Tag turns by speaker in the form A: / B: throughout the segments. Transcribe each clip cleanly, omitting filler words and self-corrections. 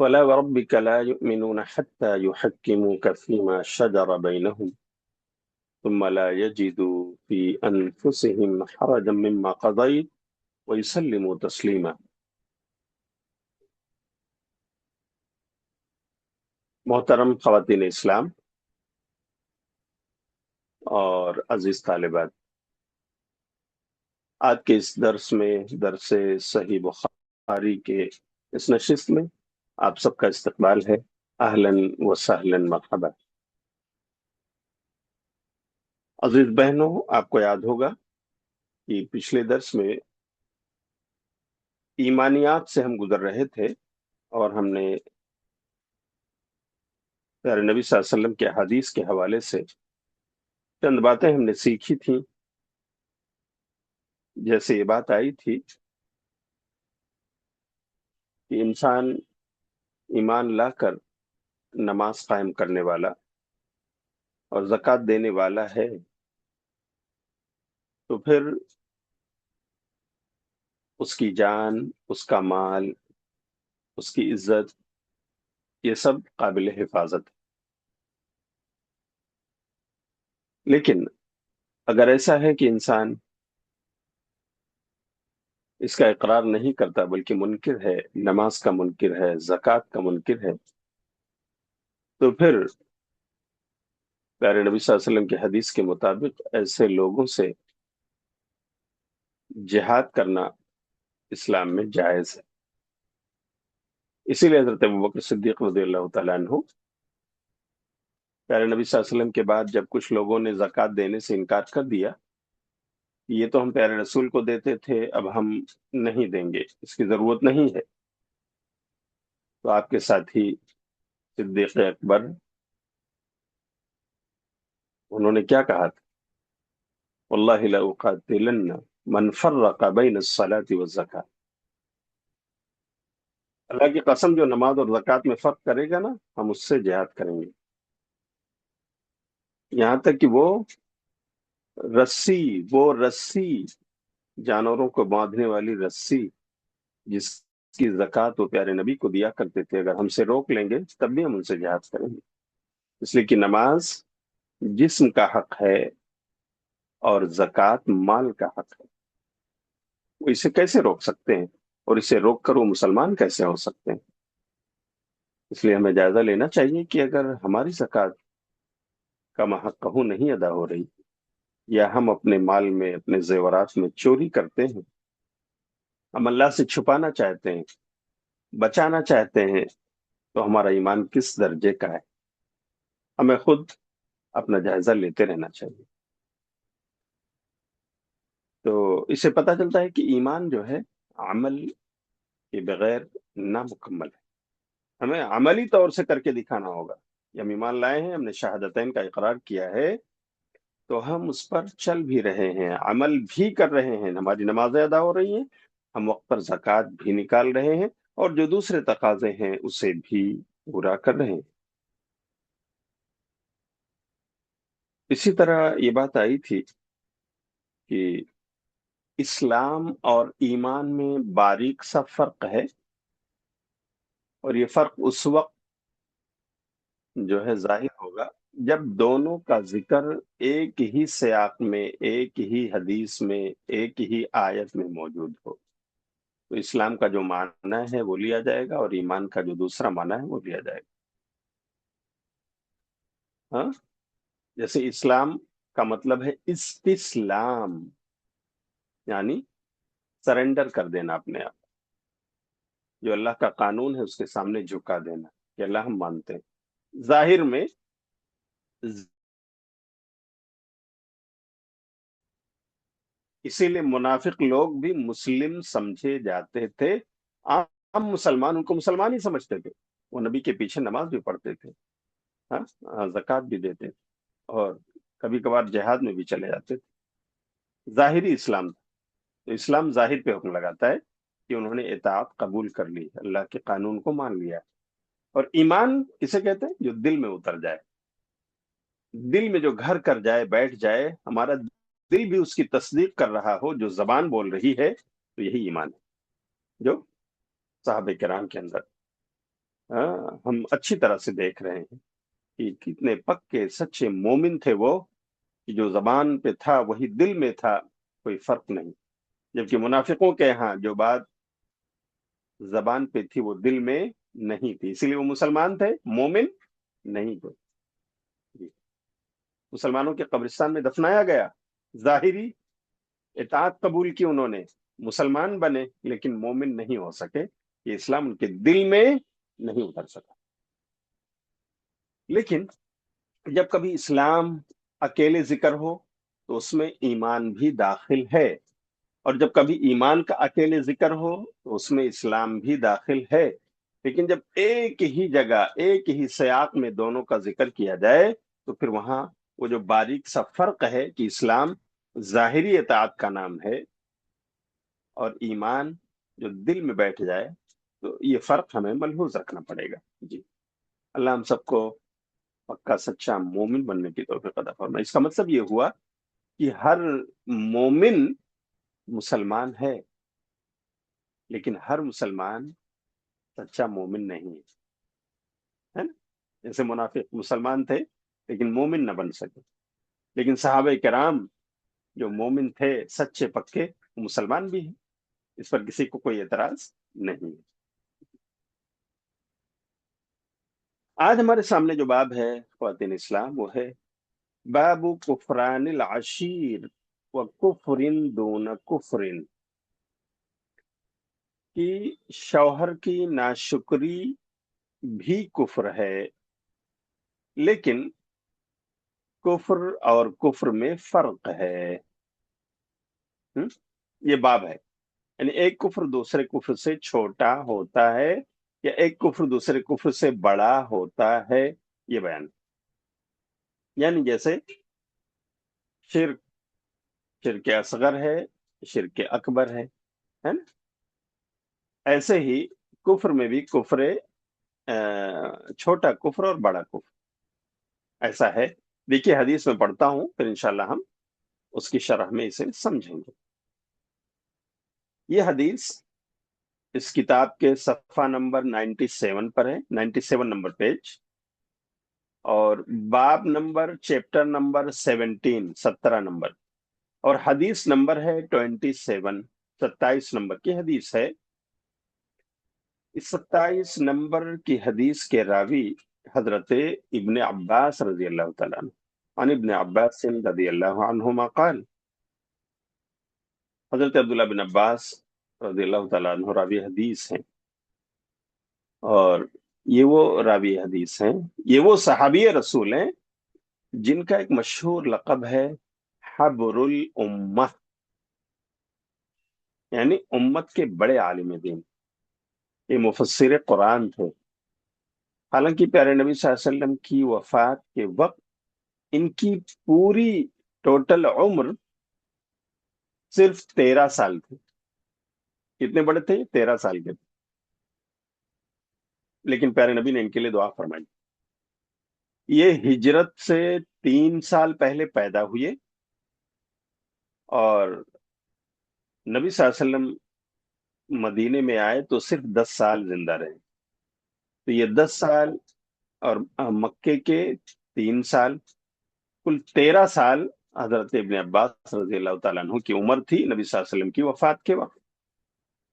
A: فلا وربك لا يؤمنون حتى يحكموك فيما شجر بينهم ثم لا يجدوا في أنفسهم حرجا مما قضيت ويسلموا تسليما۔ محترم خواتین اسلام اور عزیز طالبات، آج کے اس درس میں، درس صحیح بخاری کے اس نشست میں آپ سب کا استقبال ہے۔ اہلاً و سہلاً، مرحبا۔ عزیز بہنوں، آپ کو یاد ہوگا کہ پچھلے درس میں ایمانیات سے ہم گزر رہے تھے، اور ہم نے پیارے نبی صلی اللہ علیہ وسلم کے حدیث کے حوالے سے چند باتیں ہم نے سیکھی تھیں۔ جیسے یہ بات آئی تھی کہ انسان ایمان لا کر نماز قائم کرنے والا اور زکوٰۃ دینے والا ہے، تو پھر اس کی جان، اس کا مال، اس کی عزت، یہ سب قابل حفاظت ہے۔ لیکن اگر ایسا ہے کہ انسان اس کا اقرار نہیں کرتا بلکہ منکر ہے، نماز کا منکر ہے، زکوٰۃ کا منکر ہے، تو پھر پیارے نبی صلی اللہ علیہ وسلم کی حدیث کے مطابق ایسے لوگوں سے جہاد کرنا اسلام میں جائز ہے۔ اسی لیے حضرت ابوبکر صدیق رضی اللہ تعالیٰ عنہ پیارے نبی صلی اللہ علیہ وسلم کے بعد جب کچھ لوگوں نے زکوٰۃ دینے سے انکار کر دیا، یہ تو ہم پیارے رسول کو دیتے تھے، اب ہم نہیں دیں گے، اس کی ضرورت نہیں ہے، تو آپ کے ساتھی صدیق اکبر، انہوں نے کیا کہا تھا؟ واللہ لأقاتلن من فرق بین الصلاة والزکاة۔ اللہ کی قسم، جو نماز اور زکوٰۃ میں فرق کرے گا نا، ہم اس سے جہاد کریں گے، یہاں تک کہ وہ رسی جانوروں کو باندھنے والی رسی جس کی زکوٰۃ وہ پیارے نبی کو دیا کرتے تھے، اگر ہم سے روک لیں گے تب بھی ہم ان سے جہاد کریں گے، اس لیے کہ نماز جسم کا حق ہے اور زکوٰۃ مال کا حق ہے۔ وہ اسے کیسے روک سکتے ہیں؟ اور اسے روک کر وہ مسلمان کیسے ہو سکتے ہیں؟ اس لیے ہمیں جائزہ لینا چاہیے کہ اگر ہماری زکوٰۃ کا حق نہیں ادا ہو رہی، یا ہم اپنے مال میں، اپنے زیورات میں چوری کرتے ہیں، ہم اللہ سے چھپانا چاہتے ہیں، بچانا چاہتے ہیں، تو ہمارا ایمان کس درجے کا ہے؟ ہمیں خود اپنا جائزہ لیتے رہنا چاہیے۔ تو اس سے پتہ چلتا ہے کہ ایمان جو ہے عمل کے بغیر نامکمل ہے، ہمیں عملی طور سے کر کے دکھانا ہوگا کہ ہم ایمان لائے ہیں، ہم نے شہادتین کا اقرار کیا ہے، تو ہم اس پر چل بھی رہے ہیں، عمل بھی کر رہے ہیں، ہماری نمازیں ادا ہو رہی ہیں، ہم وقت پر زکوٰۃ بھی نکال رہے ہیں، اور جو دوسرے تقاضے ہیں اسے بھی پورا کر رہے ہیں۔ اسی طرح یہ بات آئی تھی کہ اسلام اور ایمان میں باریک سا فرق ہے، اور یہ فرق اس وقت جو ہے ظاہر ہوگا جب دونوں کا ذکر ایک ہی سیاق میں، ایک ہی حدیث میں، ایک ہی آیت میں موجود ہو، تو اسلام کا جو معنی ہے وہ لیا جائے گا، اور ایمان کا جو دوسرا معنی ہے وہ لیا جائے گا۔ ہاں، جیسے اسلام کا مطلب ہے استسلام، یعنی سرنڈر کر دینا اپنے آپ، جو اللہ کا قانون ہے اس کے سامنے جھکا دینا کہ اللہ ہم مانتے ہیں ظاہر میں. اسی لیے منافق لوگ بھی مسلم سمجھے جاتے تھے. عام مسلمان ان کو مسلمان ہی سمجھتے تھے. وہ نبی کے پیچھے نماز بھی پڑھتے تھے, ہاں زکوٰۃ بھی دیتے تھے, اور کبھی کبھار جہاد میں بھی چلے جاتے تھے. ظاہری اسلام تھا. تو اسلام ظاہر پہ حکم لگاتا ہے کہ انہوں نے اطاعت قبول کر لی, اللہ کے قانون کو مان لیا. اور ایمان کسے کہتے ہیں؟ جو دل میں اتر جائے, دل میں جو گھر کر جائے, بیٹھ جائے, ہمارا دل بھی اس کی تصدیق کر رہا ہو جو زبان بول رہی ہے, تو یہی ایمان ہے جو صحابہ کرام کے اندر ہم اچھی طرح سے دیکھ رہے ہیں کہ کتنے پکے سچے مومن تھے وہ, کہ جو زبان پہ تھا وہی دل میں تھا, کوئی فرق نہیں. جبکہ منافقوں کے ہاں جو بات زبان پہ تھی وہ دل میں نہیں تھی, اسی لیے وہ مسلمان تھے, مومن نہیں تھے. جی. مسلمانوں کے قبرستان میں دفنایا گیا, ظاہری اطاعت قبول کی انہوں نے, مسلمان بنے لیکن مومن نہیں ہو سکے. یہ اسلام ان کے دل میں نہیں اتر سکا. لیکن جب کبھی اسلام اکیلے ذکر ہو تو اس میں ایمان بھی داخل ہے, اور جب کبھی ایمان کا اکیلے ذکر ہو تو اس میں اسلام بھی داخل ہے. لیکن جب ایک ہی جگہ ایک ہی سیاق میں دونوں کا ذکر کیا جائے تو پھر وہاں وہ جو باریک سا فرق ہے کہ اسلام ظاہری اطاعت کا نام ہے اور ایمان جو دل میں بیٹھ جائے, تو یہ فرق ہمیں ملحوظ رکھنا پڑے گا. جی. اللہ ہم سب کو پکا سچا مومن بننے کی توفیق عطا فرمائے. اس کا مطلب یہ ہوا کہ ہر مومن مسلمان ہے, لیکن ہر مسلمان سچا مومن نہیں ہے نا. جیسے منافق مسلمان تھے لیکن مومن نہ بن سکے, لیکن صحابہ کرام جو مومن تھے سچے پکے, وہ مسلمان بھی ہیں. اس پر کسی کو کوئی اعتراض نہیں ہے. آج ہمارے سامنے جو باب ہے خواتین اسلام, وہ ہے باب کفران العشیر و کفر دون کفر, کہ شوہر کی ناشکری بھی کفر ہے, لیکن کفر اور کفر میں فرق ہے. یہ باب ہے, یعنی ایک کفر دوسرے کفر سے چھوٹا ہوتا ہے یا ایک کفر دوسرے کفر سے بڑا ہوتا ہے, یہ بیان. یعنی جیسے شرک, شرک اصغر ہے, شرک اکبر ہے نا. ایسے ہی کفر میں بھی کفر چھوٹا کفر اور بڑا کفر ایسا ہے. دیکھیے حدیث میں پڑھتا ہوں, پھر انشاءاللہ ہم اس کی شرح میں اسے سمجھیں گے. یہ حدیث اس کتاب کے صفحہ نمبر 97 پر ہے, 97 نمبر پیج, اور باب نمبر چیپٹر نمبر 17 نمبر, اور حدیث نمبر ہے 27 نمبر کی حدیث ہے. اس 27 نمبر کی حدیث کے راوی حضرت ابن عباس رضی اللہ تعالیٰ عنہ, عن ابن عباس رضی اللہ عنہما قال, حضرت عبداللہ بن عباس رضی اللہ تعالیٰ عنہ راوی حدیث ہیں, اور یہ وہ راوی حدیث ہیں, یہ وہ صحابی رسول ہیں جن کا ایک مشہور لقب ہے حبر الامہ, یعنی امت کے بڑے عالم دین. یہ مفسر قرآن تھے. حالانکہ پیارے نبی صلی اللہ علیہ وسلم کی وفات کے وقت ان کی پوری ٹوٹل عمر صرف 13 سال تھی. کتنے بڑے تھے؟ 13 سال کے تھے. لیکن پیارے نبی نے ان کے لیے دعا فرمائی. یہ ہجرت سے 3 سال پہلے پیدا ہوئے, اور نبی صلی اللہ علیہ وسلم مدینے میں آئے تو صرف 10 سال زندہ رہے. تو یہ 10 سال اور مکے کے 3 سال, کل 13 سال حضرت ابن عباس رضی اللہ تعالیٰ عنہ کی عمر تھی نبی صلی اللہ علیہ وسلم کی وفات کے وقت.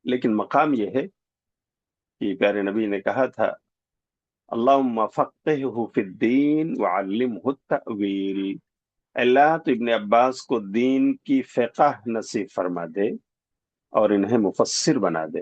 A: لیکن مقام یہ ہے کہ پیارے نبی نے کہا تھا اللہم فقہہ فی الدین وعلمہ التأویل, اللہ تو ابن عباس کو دین کی فقہ نصیب فرما دے اور انہیں مفسر بنا دے.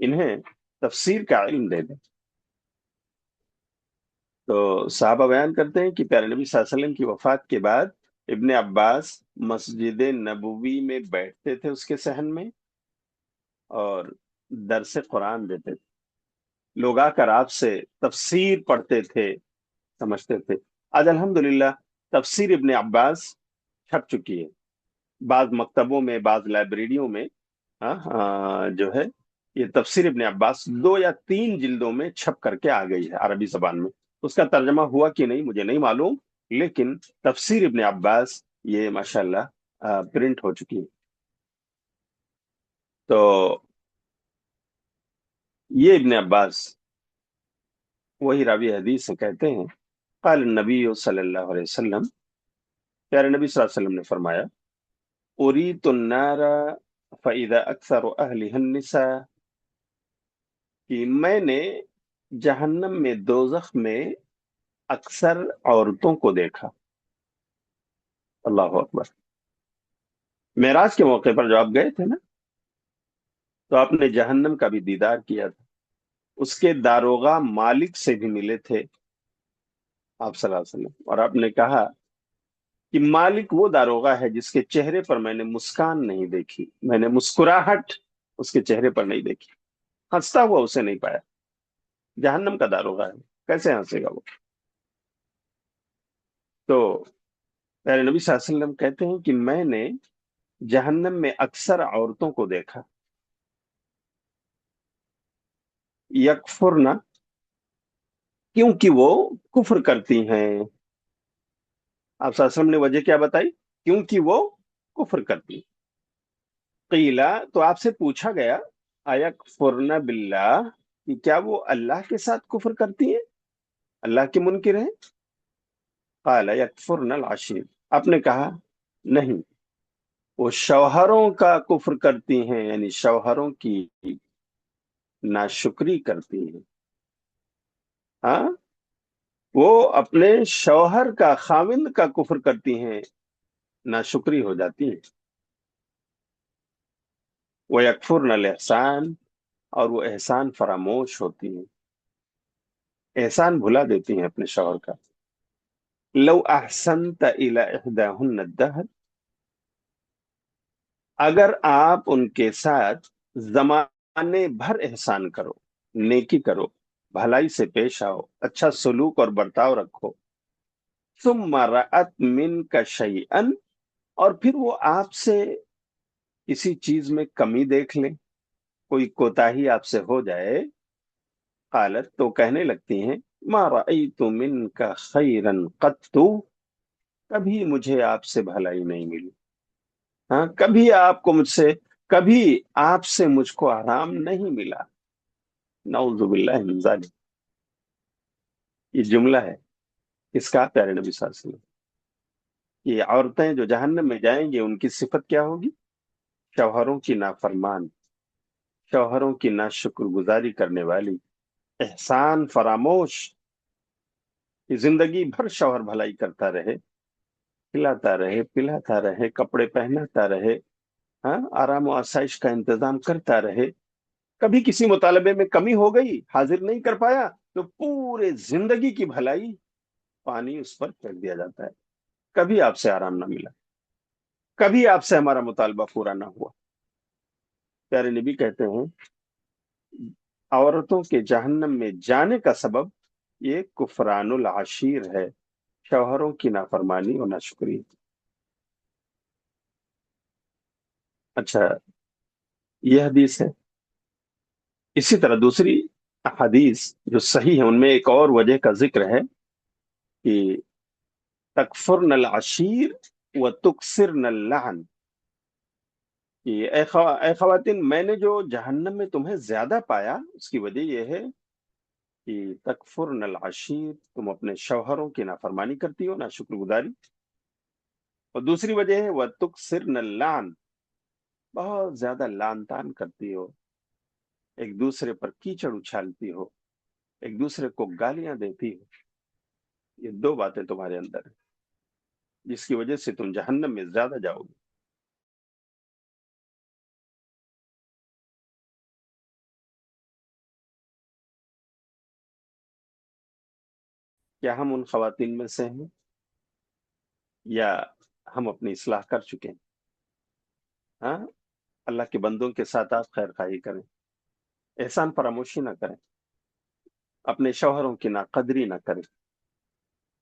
A: انہیں تفسیر کا علم دے دیں۔ تو صحابہ بیان کرتے ہیں کہ پیارے نبی صلی اللہ علیہ وسلم کی وفات کے بعد ابن عباس مسجد نبوی میں بیٹھتے تھے اس کے صحن میں، اور درس قرآن دیتے تھے۔ لوگ آ کر آپ سے تفسیر پڑھتے تھے، سمجھتے تھے۔ آج الحمدللہ تفسیر ابن عباس چھپ چکی ہے، بعض مکتبوں میں، بعض لائبریریوں میں، جو ہے یہ تفسیر ابن عباس 2 یا 3 جلدوں میں چھپ کر کے آ گئی ہے عربی زبان میں۔ اس کا ترجمہ ہوا کہ نہیں مجھے نہیں معلوم، لیکن تفسیر ابن عباس یہ ماشاءاللہ پرنٹ ہو چکی ہے۔ تو یہ ابن عباس وہی راوی حدیث سے کہتے ہیں، قال النبی صلی اللہ علیہ وسلم، پیارے نبی صلی اللہ علیہ وسلم نے فرمایا، اریت النار فاذا اکثر اہلها النساء، کہ میں نے جہنم میں، دوزخ میں اکثر عورتوں کو دیکھا۔ اللہ اکبر۔ معراج کے موقع پر جو آپ گئے تھے نا، تو آپ نے جہنم کا بھی دیدار کیا تھا، اس کے داروغہ مالک سے بھی ملے تھے آپ صلی اللہ علیہ وسلم، اور آپ نے کہا کہ مالک وہ داروغہ ہے جس کے چہرے پر میں نے مسکان نہیں دیکھی، میں نے مسکراہٹ اس کے چہرے پر نہیں دیکھی، ہنستا ہوا اسے نہیں پایا۔ جہنم کا داروغہ ہے، کیسے ہنسے گا وہ؟ تو پیارے نبی صلی اللہ علیہ وسلم کہتے ہیں کہ میں نے جہنم میں اکثر عورتوں کو دیکھا، یکفرنا، کیونکہ وہ کفر کرتی ہیں۔ آپ صلی اللہ علیہ وسلم نے وجہ کیا بتائی؟ کیونکہ وہ کفر کرتی ہیں۔ قیلا، تو آپ سے پوچھا گیا، ایکفرنا باللہ، کہ کیا وہ اللہ کے ساتھ کفر کرتی ہیں، اللہ کے منکر ہیں؟ قال یکفرن العشیر، آپ نے کہا نہیں، وہ شوہروں کا کفر کرتی ہیں، یعنی شوہروں کی ناشکری کرتی ہیں۔ ہاں، وہ اپنے شوہر کا، خاوند کا کفر کرتی ہیں، ناشکری ہو جاتی ہیں۔ وہ یکفرن الاحسان، اور وہ احسان فراموش ہوتی ہیں، احسان بھلا دیتی ہیں اپنے شوہر کا۔ لو احسنت الی احداہن الدہر، اگر آپ ان کے ساتھ زمانے بھر احسان کرو، نیکی کرو، بھلائی سے پیش آؤ، اچھا سلوک اور برتاؤ رکھو، ثم رأت منک شیئا، اور پھر وہ آپ سے کسی چیز میں کمی دیکھ لیں، کوئی کوتاہی آپ سے ہو جائے، قالت، تو کہنے لگتی ہیں، ما رأیت منک خیرا قط، کبھی مجھے آپ سے بھلائی نہیں ملی، ہاں کبھی آپ کو مجھ سے، کبھی آپ سے مجھ کو آرام نہیں ملا۔ نعوذ باللہ من ذالک، یہ جملہ ہے اس کا، پیارے نبی صلی اللہ علیہ وسلم، یہ عورتیں جو جہنم میں جائیں گی ان کی صفت کیا ہوگی؟ شوہروں کی نافرمان، شوہروں کی ناشکر گزاری کرنے والی، احسان فراموش، کہ زندگی بھر شوہر بھلائی کرتا رہے، کھلاتا رہے، پلاتا رہے، کپڑے پہناتا رہے، ہاں آرام و آسائش کا انتظام کرتا رہے، کبھی کسی مطالبے میں کمی ہو گئی، حاضر نہیں کر پایا، تو پورے زندگی کی بھلائی پانی اس پر پھینک دیا جاتا ہے۔ کبھی آپ سے آرام نہ ملا، کبھی آپ سے ہمارا مطالبہ پورا نہ ہوا۔ پیارے نبی کہتے ہیں عورتوں کے جہنم میں جانے کا سبب یہ کفران العشیر ہے، شوہروں کی نافرمانی اور ناشکری۔ اچھا، یہ حدیث ہے۔ اسی طرح دوسری حدیث جو صحیح ہے ان میں ایک اور وجہ کا ذکر ہے کہ تکفرن العشیر و تکسرن اللعن، کہ اے خواتین، میں نے جو جہنم میں تمہیں زیادہ پایا اس کی وجہ یہ ہے کہ تکفرن العشیر، تم اپنے شوہروں کی نافرمانی کرتی ہو، ناشکر گزاری، اور دوسری وجہ ہے وہ تکسرن اللعن، بہت زیادہ لعن طعن کرتی ہو، ایک دوسرے پر کیچڑ اچھالتی ہو، ایک دوسرے کو گالیاں دیتی ہو۔ یہ 2 باتیں تمہارے اندر ہیں جس کی وجہ سے تم جہنم میں زیادہ جاؤ گے۔ کیا ہم ان خواتین میں سے ہیں یا ہم اپنی اصلاح کر چکے ہیں؟ ہاں، اللہ کے بندوں کے ساتھ آپ خیر خواہی کریں، احسان فراموشی نہ کریں، اپنے شوہروں کی ناقدری نہ کریں،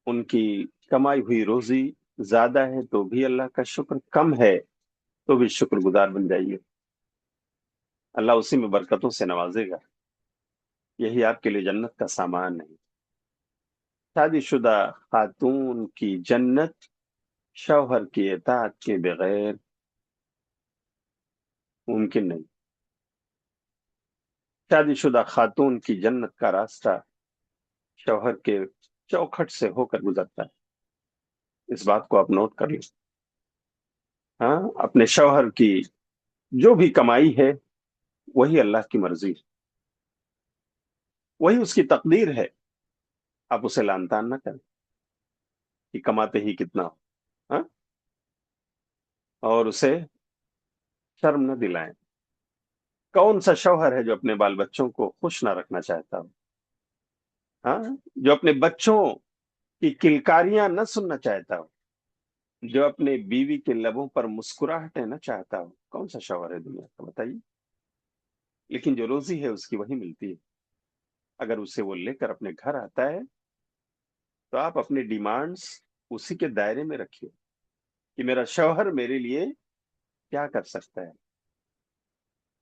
A: ان کی کمائی ہوئی روزی زیادہ ہے تو بھی اللہ کا شکر، کم ہے تو بھی شکر گزار بن جائیے، اللہ اسی میں برکتوں سے نوازے گا، یہی آپ کے لیے جنت کا سامان ہے۔ شادی شدہ خاتون کی جنت شوہر کی اطاعت کے بغیر ممکن نہیں۔ شادی شدہ خاتون کی جنت کا راستہ شوہر کے چوکھٹ سے ہو کر گزرتا ہے، اس بات کو آپ نوٹ کر لیں۔ ہاں، اپنے شوہر کی جو بھی کمائی ہے وہی اللہ کی مرضی ہے، وہی اس کی تقدیر ہے، آپ اسے لعن طعن نہ کریں کہ کماتے ہی کتنا ہو، ہاں، اور اسے شرم نہ دلائیں۔ کون سا شوہر ہے جو اپنے بال بچوں کو خوش نہ رکھنا چاہتا ہو؟ ہاں، جو اپنے بچوں کی کلکاریاں نہ سننا چاہتا ہو، جو اپنے بیوی کے لبوں پر مسکراہٹیں نہ چاہتا ہو؟ کون سا شوہر ہے دنیا کا، بتائیے؟ لیکن جو روزی ہے اس کی وہی ملتی ہے، اگر اسے وہ لے کر اپنے گھر آتا ہے تو آپ اپنی ڈیمانڈز اسی کے دائرے میں رکھیے کہ میرا شوہر میرے لیے کیا کر سکتا ہے،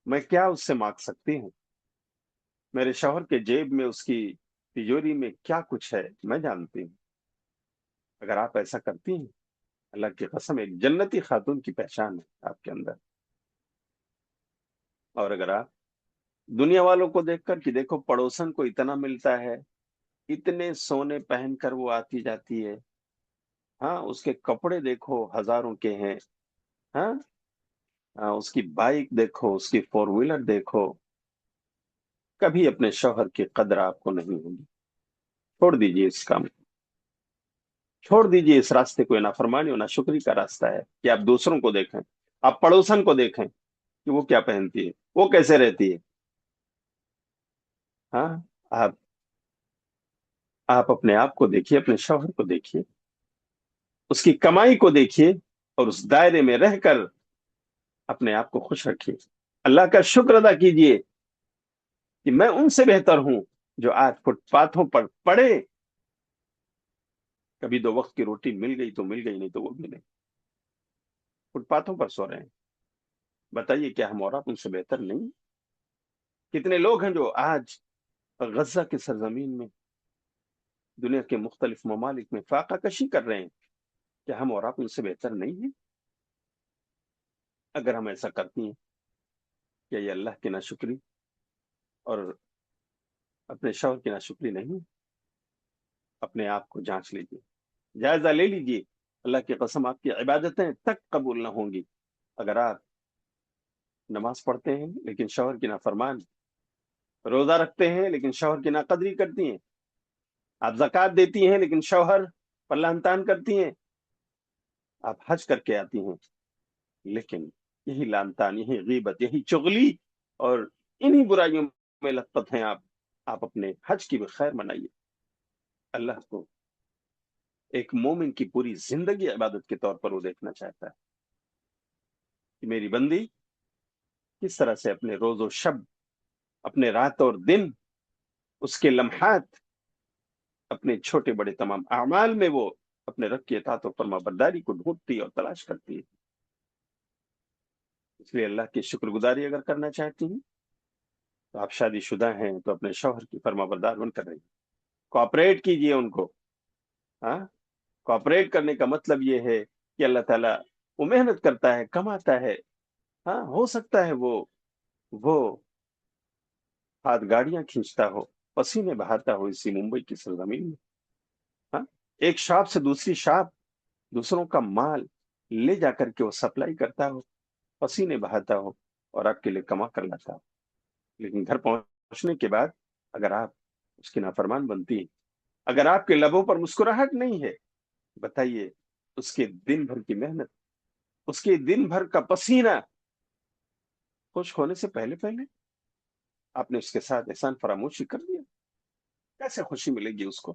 A: میں کیا اس سے مانگ سکتی ہوں، میرے شوہر کے جیب میں، اس کی تجوری میں کیا کچھ ہے میں جانتی ہوں۔ اگر آپ ایسا کرتی ہیں، اللہ کی قسم ایک جنتی خاتون کی پہچان ہے آپ کے اندر۔ اور اگر آپ دنیا والوں کو دیکھ کر کہ دیکھو پڑوسن کو اتنا ملتا ہے، اتنے سونے پہن کر وہ آتی جاتی ہے، ہاں، اس کے کپڑے دیکھو ہزاروں کے ہیں، ہاں، اس کی بائک دیکھو، اس کی فور ویلر دیکھو، کبھی اپنے شوہر کی قدر آپ کو نہیں ہوگی۔ چھوڑ دیجئے اس کام کو، چھوڑ دیجئے اس راستے کو، یہ نافرمانی اور ناشکری کا راستہ ہے کہ آپ دوسروں کو دیکھیں، آپ پڑوسن کو دیکھیں کہ وہ کیا پہنتی ہے، وہ کیسے رہتی ہے، ہاں، آپ آپ اپنے آپ کو دیکھیے، اپنے شوہر کو دیکھیے، اس کی کمائی کو دیکھیے، اور اس دائرے میں رہ کر اپنے آپ کو خوش رکھیے، اللہ کا شکر ادا کیجئے کہ میں ان سے بہتر ہوں جو آج فٹ پاتھوں پر پڑے، کبھی دو وقت کی روٹی مل گئی تو مل گئی، نہیں تو وہ بھی نہیں، فٹ پاتھوں پر سو رہے ہیں۔ بتائیے کیا ہم اور آپ ان سے بہتر نہیں؟ کتنے لوگ ہیں جو آج غزہ کی سرزمین میں، دنیا کے مختلف ممالک میں فاقہ کشی کر رہے ہیں، کیا ہم اور آپ ان سے بہتر نہیں ہیں؟ اگر ہم ایسا کرتی ہیں، کیا یہ اللہ کی ناشکری اور اپنے شوہر کی ناشکری نہیں؟ اپنے آپ کو جانچ لیجیے، جائزہ لے لیجیے، اللہ کی قسم آپ کی عبادتیں تک قبول نہ ہوں گی اگر آپ نماز پڑھتے ہیں لیکن شوہر کی نافرمان، روزہ رکھتے ہیں لیکن شوہر کی ناقدری کرتی ہیں، آپ زکوٰۃ دیتی ہیں لیکن شوہر پر لعن طعن کرتی ہیں، آپ حج کر کے آتی ہیں لیکن یہی لعن طعن، یہی غیبت، یہی چغلی اور انہی برائیوں میں لت پت ہیں آپ اپنے حج کی بھی خیر منائیے۔ اللہ کو ایک مومن کی پوری زندگی عبادت کے طور پر وہ دیکھنا چاہتا ہے کہ میری بندی کس طرح سے اپنے روز و شب، اپنے رات اور دن، اس کے لمحات، اپنے چھوٹے بڑے تمام اعمال میں وہ اپنے رب کی اطاعت و فرما برداری کو ڈھونڈتی اور تلاش کرتی ہے۔ اس لیے اللہ کی شکر گزاری اگر کرنا چاہتی ہیں تو آپ شادی شدہ ہیں تو اپنے شوہر کی فرما بردار بن کر رہیے، کوآپریٹ کیجئے ان کو، ہاں، کوآپریٹ کرنے کا مطلب یہ ہے کہ اللہ تعالیٰ وہ محنت کرتا ہے، کماتا ہے، ہاں، ہو سکتا ہے وہ ہاتھ گاڑیاں کھینچتا ہو، پسینے بہاتا ہو اسی ممبئی کی سرزمین میں، ہاں، ایک شاپ سے دوسری شاپ دوسروں کا مال لے جا کر کے وہ سپلائی کرتا ہو، پسینے بہاتا ہو اور آپ کے لیے کما کر لاتا ہو، لیکن گھر پہنچنے کے بعد اگر آپ اس کی نافرمان بنتی ہیں، اگر آپ کے لبوں پر مسکراہٹ نہیں ہے، بتائیے اس کے دن بھر کی محنت، اس کے دن بھر کا پسینہ خوش ہونے سے پہلے پہلے آپ نے اس کے ساتھ احسان فراموشی کر دیا، کیسے خوشی ملے گی اس کو؟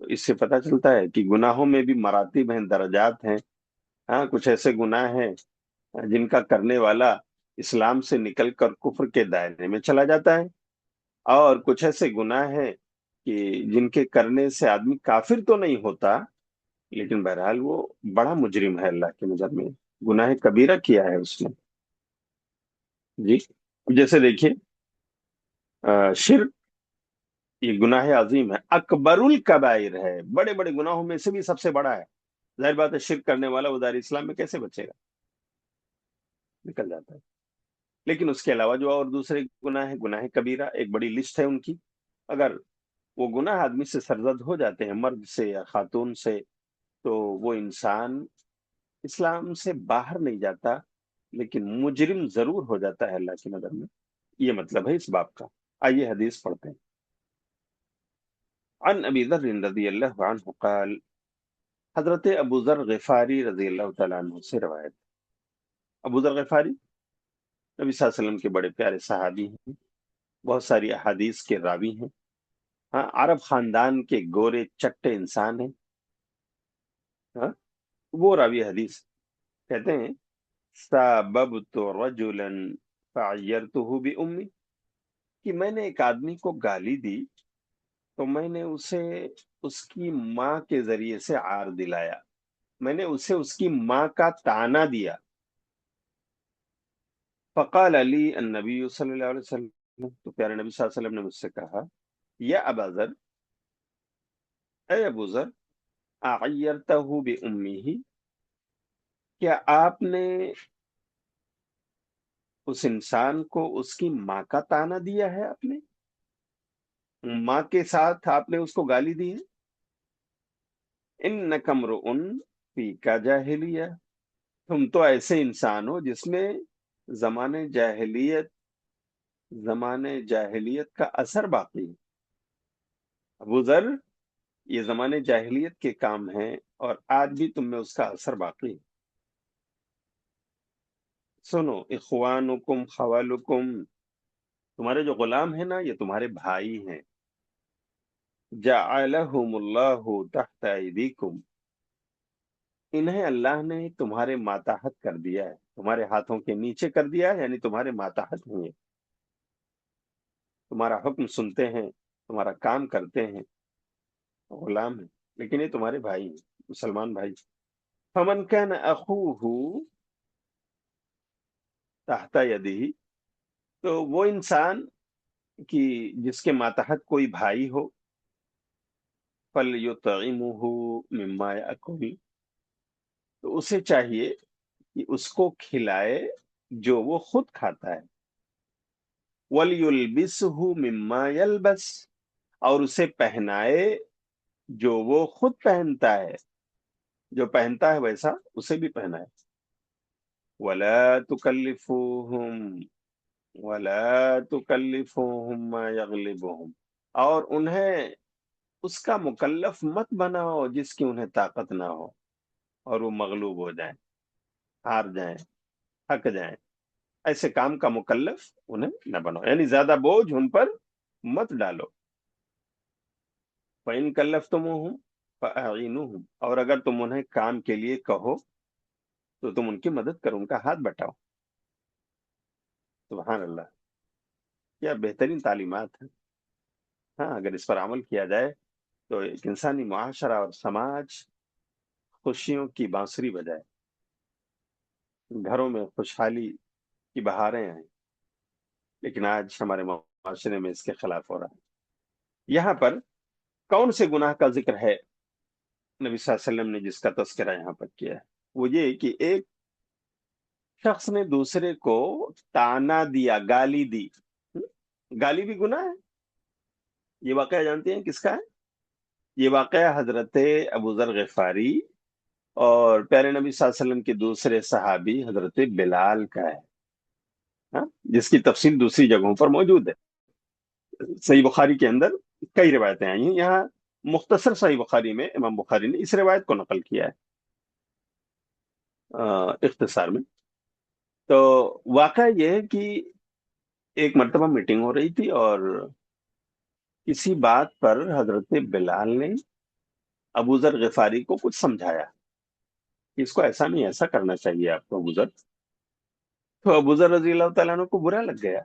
A: تو اس سے پتہ چلتا ہے کہ گناہوں میں بھی مراتب ہیں، درجات ہیں۔ ہاں، کچھ ایسے گناہ ہیں جن کا کرنے والا اسلام سے نکل کر کفر کے دائرے میں چلا جاتا ہے، اور کچھ ایسے گناہ ہیں کہ جن کے کرنے سے آدمی کافر تو نہیں ہوتا، لیکن بہرحال وہ بڑا مجرم ہے اللہ کی نظر میں، گناہ کبیرہ کیا ہے اس نے۔ جی، جیسے دیکھیے، شرک یہ گناہ عظیم ہے، اکبر الکبائر ہے، بڑے بڑے گناہوں میں سے بھی سب سے بڑا ہے۔ ظاہر بات ہے شرک کرنے والا وہ دار اسلام میں کیسے بچے گا، نکل جاتا ہے۔ لیکن اس کے علاوہ جو اور دوسرے گناہ ہیں، گناہ کبیرہ ایک بڑی لسٹ ہے ان کی، اگر وہ گناہ آدمی سے سرزد ہو جاتے ہیں، مرد سے یا خاتون سے، تو وہ انسان اسلام سے باہر نہیں جاتا، لیکن مجرم ضرور ہو جاتا ہے اللہ کی نظر میں۔ یہ مطلب ہے اس باب کا۔ آئیے حدیث پڑھتے ہیں۔ عن ابی ذر رضی اللہ عنہ قال، حضرت ابو ذر غفاری رضی اللہ تعالیٰ عنہ سے روایت۔ ابو ذر غفاری نبی صلی اللہ علیہ وسلم کے بڑے پیارے صحابی ہیں، بہت ساری احادیث کے راوی ہیں۔ ہاں، عرب خاندان کے گورے چٹے انسان ہیں۔ ہاں، وہ راوی حدیث کہتے ہیں، ساببت رجلا فعیرته بأمی، کہ میں نے ایک آدمی کو گالی دی تو میں نے اسے اس کی ماں کے ذریعے سے عار دلایا، میں نے اسے اس کی ماں کا طعنہ دیا۔ فقال علی النبی صلی اللہ علیہ وسلم، تو پیارے نبی صلی اللہ علیہ وسلم نے مجھ سے کہا، یا ابا ذر، اے ابو ذر، اعیرتہ بأمیہ، کیا آپ نے اس انسان کو اس کی ماں کا طعنہ دیا ہے؟ آپ نے ماں کے ساتھ آپ نے اس کو گالی دی ہے؟ انک امرؤ فیک جاہلیہ، تم تو ایسے انسان ہو جس میں زمانے جاہلیت زمانے جاہلیت کا اثر باقی ہے۔ ابو ذر، یہ زمانے جاہلیت کے کام ہیں اور آج بھی تم میں اس کا اثر باقی ہے۔ سنو، اخوانکم خوالکم، تمہارے جو غلام ہیں نا، یہ تمہارے بھائی ہیں۔ جعلہم اللہ تحت ایدیکم، انہیں اللہ نے تمہارے ماتحت کر دیا ہے، تمہارے ہاتھوں کے نیچے کر دیا ہے، یعنی تمہارے ماتحت ہیں یہ، تمہارا حکم سنتے ہیں، تمہارا کام کرتے ہیں، غلام ہیں، لیکن یہ تمہارے بھائی ہیں، مسلمان بھائی۔ فمن کان اخوہ تحت یدہ، تو وہ انسان کی جس کے ماتحت کوئی بھائی ہو، فلیطعمہ مما یأکل، تو اسے چاہیے کہ اس کو کھلائے جو وہ خود کھاتا ہے، وَلْيُلْبِسْهُ مِمَّا يَلْبَسْ، اور اسے پہنائے جو وہ خود پہنتا ہے، جو پہنتا ہے ویسا اسے بھی پہنائے۔ وَلَا تُكَلِّفُوهُمْ وَلَا تُكَلِّفُوهُمْ مَا يَغْلِبُهُمْ، اور انہیں اس کا مکلف مت بناؤ جس کی انہیں طاقت نہ ہو، اور وہ مغلوب ہو جائیں، ہار جائیں، تھک جائیں، ایسے کام کا مکلف انہیں نہ بناؤ، یعنی زیادہ بوجھ ان پر مت ڈالو۔ فَإِن كَلَّفْتُمُوهُمْ فَأَعِينُوهُمْ، اور اگر تم انہیں کام کے لیے کہو تو تم ان کی مدد کرو، ان کا ہاتھ بٹاؤ۔ سبحان اللہ، کیا بہترین تعلیمات ہیں۔ ہاں، اگر اس پر عمل کیا جائے تو ایک انسانی معاشرہ اور سماج خوشیوں کی بانسری بجائے، گھروں میں خوشحالی کی بہاریں آئیں، لیکن آج ہمارے معاشرے میں اس کے خلاف ہو رہا ہے۔ یہاں پر کون سے گناہ کا ذکر ہے نبی صلی اللہ علیہ وسلم نے جس کا تذکرہ یہاں پر کیا ہے؟ وہ یہ کہ ایک شخص نے دوسرے کو تانا دیا، گالی دی۔ گالی بھی گناہ ہے۔ یہ واقعہ جانتے ہیں کس کا ہے؟ یہ واقعہ حضرت ابو ذر غفاری اور پیارے نبی صلی اللہ علیہ وسلم کے دوسرے صحابی حضرت بلال کا ہے، ہاں، جس کی تفصیل دوسری جگہوں پر موجود ہے۔ صحیح بخاری کے اندر کئی روایتیں آئی ہیں، یہاں مختصر صحیح بخاری میں امام بخاری نے اس روایت کو نقل کیا ہے اختصار میں۔ تو واقعہ یہ ہے کہ ایک مرتبہ میٹنگ ہو رہی تھی، اور کسی بات پر حضرت بلال نے ابو ذر غفاری کو کچھ سمجھایا کہ اس کو ایسا نہیں، ایسا کرنا چاہیے آپ کو ابو ذر. تو ابو ذر رضی اللہ تعالیٰ عنہ کو برا لگ گیا.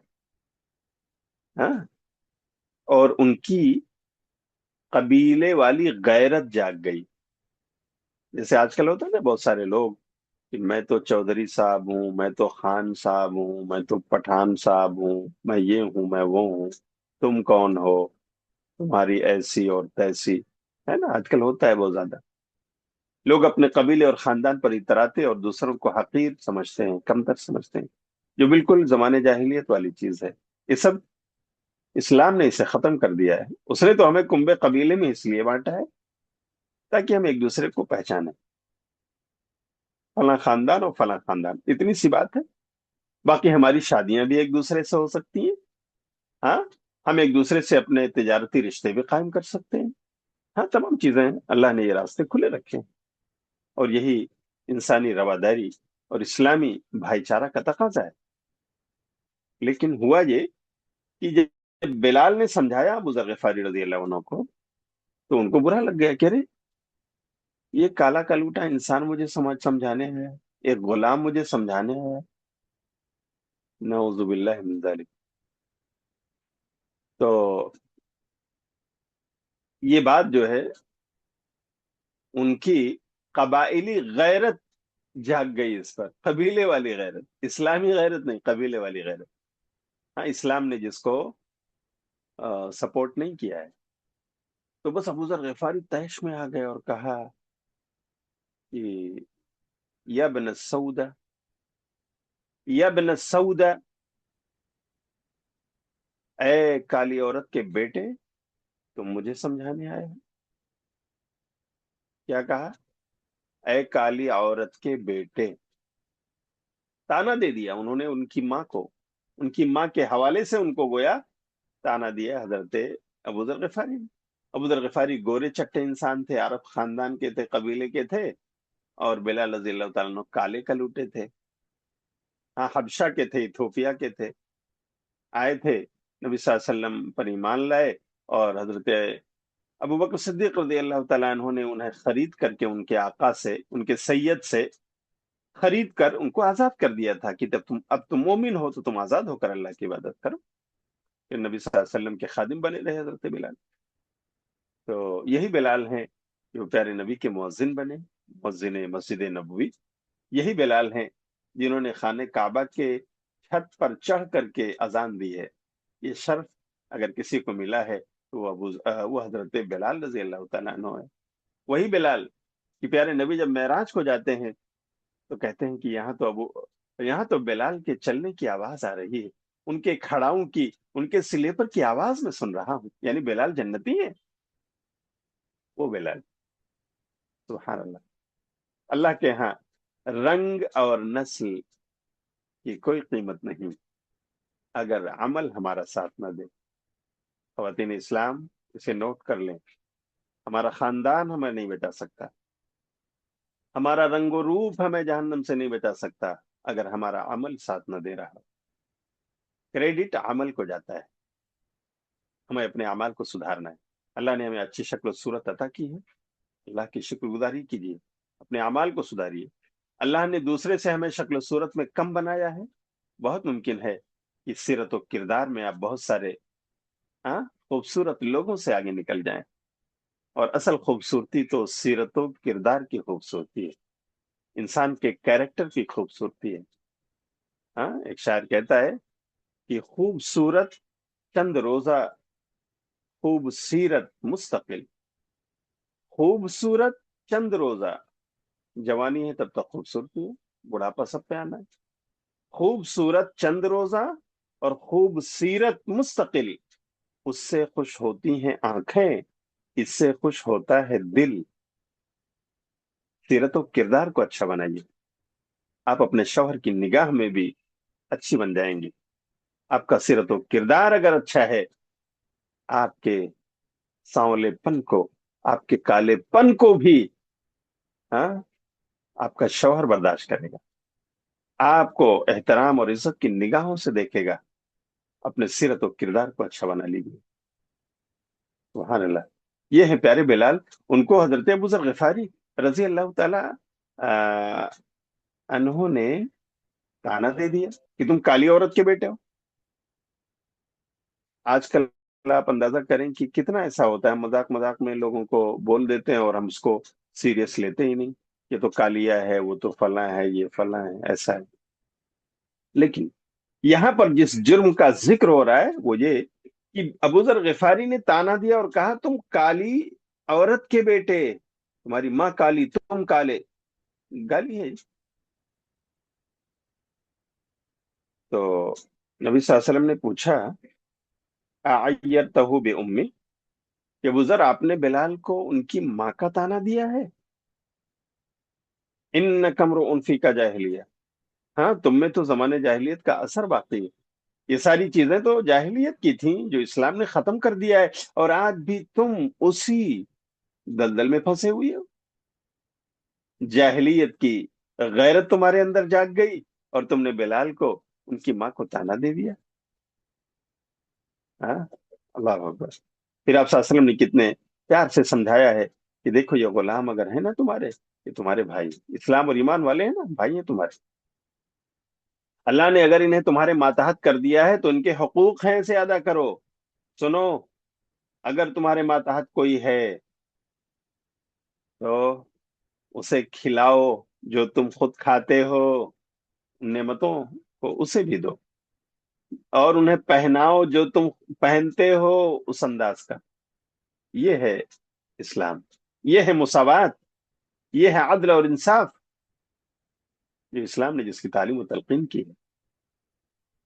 A: ہاں. اور ان کی قبیلے والی غیرت جاگ گئی. جیسے آج کل ہوتا ہے نا بہت سارے لوگ کہ میں تو چودھری صاحب ہوں، میں تو خان صاحب ہوں، میں تو پٹھان صاحب ہوں، میں یہ ہوں، میں وہ ہوں، تم کون ہو، تمہاری ایسی اور تیسی. ہے نا، آج کل ہوتا ہے بہت زیادہ. لوگ اپنے قبیلے اور خاندان پر اتراتے اور دوسروں کو حقیر سمجھتے ہیں، کمتر سمجھتے ہیں، جو بالکل زمانے جاہلیت والی چیز ہے. یہ سب اسلام نے اسے ختم کر دیا ہے. اس نے تو ہمیں کنبے قبیلے میں اس لیے بانٹا ہے تاکہ ہم ایک دوسرے کو پہچانیں. فلاں خاندان اور فلاں خاندان، اتنی سی بات ہے. باقی ہماری شادیاں بھی ایک دوسرے سے ہو سکتی ہیں. ہاں. ہم ایک دوسرے سے اپنے تجارتی رشتے بھی قائم کر سکتے ہیں. ہاں، تمام چیزیں ہیں. اللہ نے یہ راستے کھلے رکھے ہیں، اور یہی انسانی رواداری اور اسلامی بھائی چارہ کا تقاضا ہے. لیکن ہوا یہ کہ جب بلال نے سمجھایا ابو ذر غفاری رضی اللہ عنہ کو، تو ان کو برا لگ گیا کہ ارے، یہ کالا کلوٹا انسان مجھے سمجھانے ہے، ایک غلام مجھے سمجھانے ہے. نعوذ باللہ من ذالک. تو یہ بات جو ہے، ان کی قبائلی غیرت جاگ گئی اس پر. قبیلے والی غیرت، اسلامی غیرت نہیں، قبیلے والی غیرت. ہاں، اسلام نے جس کو سپورٹ نہیں کیا ہے. تو بس ابو ذر غفاری طیش میں آ گئے اور کہا کہ یا بن السودا، یا بن السودا، اے کالی عورت کے بیٹے، تم مجھے سمجھانے آئے ہو. کیا کہا؟ اے کالی عورت کے بیٹے. تانا دے دیا انہوں نے ان کی ماں کو. ان کی ماں کے حوالے سے ان کو گویا تانا دیا حضرت ابو ذر غفاری نے. ابو ذر غفاری گورے چٹے انسان تھے، عرب خاندان کے تھے، قبیلے کے تھے. اور بلال رضی اللہ تعالیٰ عنہ کالے کلوٹے تھے. ہاں، حبشہ کے تھے، ایتھوپیا کے تھے. آئے تھے، نبی صلی اللہ علیہ وسلم پر ایمان لائے. اور حضرت ابو بکر صدیق رضی اللہ تعالیٰ عنہ نے انہیں خرید کر کے ان کے آقا سے، ان کے سید سے خرید کر ان کو آزاد کر دیا تھا کہ اب تم مومن ہو تو تم آزاد ہو کر اللہ کی عبادت کرو. پھر نبی صلی اللہ علیہ وسلم کے خادم بنے رہے حضرت بلال. تو یہی بلال ہیں جو پیارے نبی کے مؤذن بنے، مؤذن مسجد نبوی. یہی بلال ہیں جنہوں نے خانہ کعبہ کے چھت پر چڑھ کر کے اذان دی ہے. یہ شرف اگر کسی کو ملا ہے تو وہ حضرت بلال رضی اللہ تعالیٰ عنہ ہے. وہی بلال کہ پیارے نبی جب معراج کو جاتے ہیں تو کہتے ہیں کہ یہاں تو بلال کے چلنے کی آواز آ رہی ہے، ان کے کھڑاؤں کی، ان کے سلیپر کی آواز میں سن رہا ہوں. یعنی بلال جنتی ہے. وہ بلال، سبحان اللہ. اللہ کے ہاں رنگ اور نسل کی کوئی قیمت نہیں اگر عمل ہمارا ساتھ نہ دے. خواتین اسلام، اسے نوٹ کر لیں. ہمارا خاندان ہمیں نہیں بچا سکتا، ہمارا رنگ و روپ ہمیں جہنم سے نہیں بچا سکتا اگر ہمارا عمل ساتھ نہ دے رہا. کریڈٹ عمل کو جاتا ہے. ہمیں اپنے اعمال کو سدھارنا ہے. اللہ نے ہمیں اچھی شکل و صورت عطا کی ہے، اللہ کی شکر گزاری کیجیے، اپنے اعمال کو سدھاریے. اللہ نے دوسرے سے ہمیں شکل و صورت میں کم بنایا ہے. بہت ممکن ہے کہ سیرت و کردار میں آپ بہت سارے خوبصورت لوگوں سے آگے نکل جائیں. اور اصل خوبصورتی تو سیرت و کردار کی خوبصورتی ہے، انسان کے کیریکٹر کی خوبصورتی ہے. ایک شاعر کہتا ہے کہ خوبصورت چند روزہ، خوب سیرت مستقل. خوبصورت چند روزہ، جوانی ہے تب تک خوبصورتی ہے، بڑھاپا سب پہ آنا ہے. خوبصورت چند روزہ اور خوب سیرت مستقل، اس سے خوش ہوتی ہیں آنکھیں، اس سے خوش ہوتا ہے دل. سیرت و کردار کو اچھا بنائیے، آپ اپنے شوہر کی نگاہ میں بھی اچھی بن جائیں گی. آپ کا سیرت و کردار اگر اچھا ہے، آپ کے سانولے پن کو، آپ کے کالے پن کو بھی ہاں آپ کا شوہر برداشت کرے گا. آپ کو احترام اور عزت کی نگاہوں سے دیکھے گا. اپنے سیرت و کردار کو اچھا بنا لیجیے. سبحان اللہ. یہ ہے پیارے بلال. ان کو حضرت ابو ذر غفاری رضی اللہ تعالی آ، انہوں نے تانا دے دیا کہ تم کالی عورت کے بیٹے ہو. آج کل آپ اندازہ کریں کہ کتنا ایسا ہوتا ہے، مذاق مذاق میں لوگوں کو بول دیتے ہیں اور ہم اس کو سیریس لیتے ہی نہیں. یہ تو کالیا ہے، وہ تو فلاں ہے، یہ فلاں ہے، ایسا ہے. لیکن یہاں پر جس جرم کا ذکر ہو رہا ہے وہ یہ کہ ابو ذر غفاری نے تانا دیا اور کہا تم کالی عورت کے بیٹے، تمہاری ماں کالی تم کالے. گالی ہے. تو نبی صلی اللہ علیہ وسلم نے پوچھا اعیرتہ بأمی، کہ ابو ذر آپ نے بلال کو ان کی ماں کا تانا دیا ہے؟ ان کمر انفی کا جاہلیہ، ہاں تم میں تو زمانے جاہلیت کا اثر باقی ہے. یہ ساری چیزیں تو جاہلیت کی تھیں جو اسلام نے ختم کر دیا ہے، اور آج بھی تم اسی دلدل میں پھنسے ہوئے ہو. جاہلیت کی غیرت تمہارے اندر جاگ گئی اور تم نے بلال کو ان کی ماں کو تانا دے دیا. ہاں، اللہ اکبر. پھر آپ صلی اللہ علیہ وسلم نے کتنے پیار سے سمجھایا ہے کہ دیکھو یہ غلام اگر ہے نا تمہارے، یہ تمہارے بھائی اسلام اور ایمان والے ہیں نا، بھائی ہیں تمہارے. اللہ نے اگر انہیں تمہارے ماتحت کر دیا ہے تو ان کے حقوق ہیں، اسے ادا کرو. سنو، اگر تمہارے ماتحت کوئی ہے تو اسے کھلاؤ جو تم خود کھاتے ہو، نعمتوں کو اسے بھی دو، اور انہیں پہناؤ جو تم پہنتے ہو اس انداز کا. یہ ہے اسلام، یہ ہے مساوات، یہ ہے عدل اور انصاف جو اسلام نے جس کی تعلیم و تلقین کی ہے.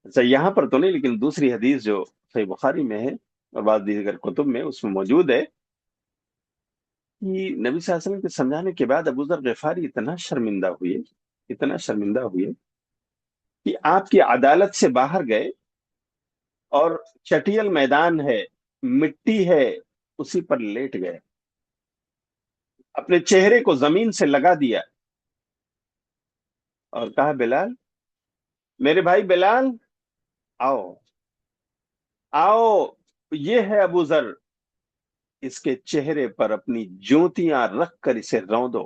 A: اچھا، یہاں پر تو نہیں، لیکن دوسری حدیث جو صحیح بخاری میں ہے اور بعض دیگر کتب میں اس میں موجود ہے کہ نبی صلی اللہ علیہ وسلم کے سمجھانے کے بعد ابو ذر غفاری اتنا شرمندہ ہوئے، اتنا شرمندہ ہوئے کہ آپ کی عدالت سے باہر گئے اور چٹیل میدان ہے، مٹی ہے، اسی پر لیٹ گئے، اپنے چہرے کو زمین سے لگا دیا اور کہا بلال، میرے بھائی بلال، آؤ آؤ. یہ ہے ابو ذر، اس کے چہرے پر اپنی جوتیاں رکھ کر اسے رون دو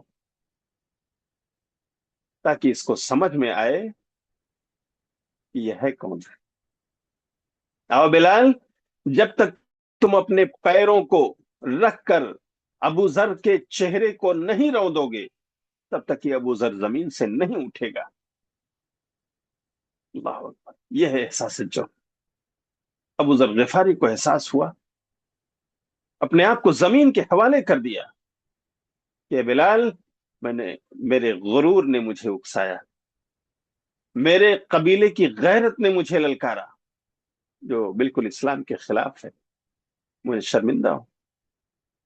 A: تاکہ اس کو سمجھ میں آئے کہ یہ ہے کون. آؤ بلال، جب تک تم اپنے پیروں کو رکھ کر ابو ذر کے چہرے کو نہیں رون دو گے تب تک یہ ابو ذر زمین سے نہیں اٹھے گا. اللہ اکبر. یہ ہے احساس جو ابو ذر غفاری کو احساس ہوا، اپنے آپ کو زمین کے حوالے کر دیا کہ بلال، میں نے، میرے غرور نے مجھے اکسایا، میرے قبیلے کی غیرت نے مجھے للکارا جو بالکل اسلام کے خلاف ہے. مجھے شرمندہ ہو.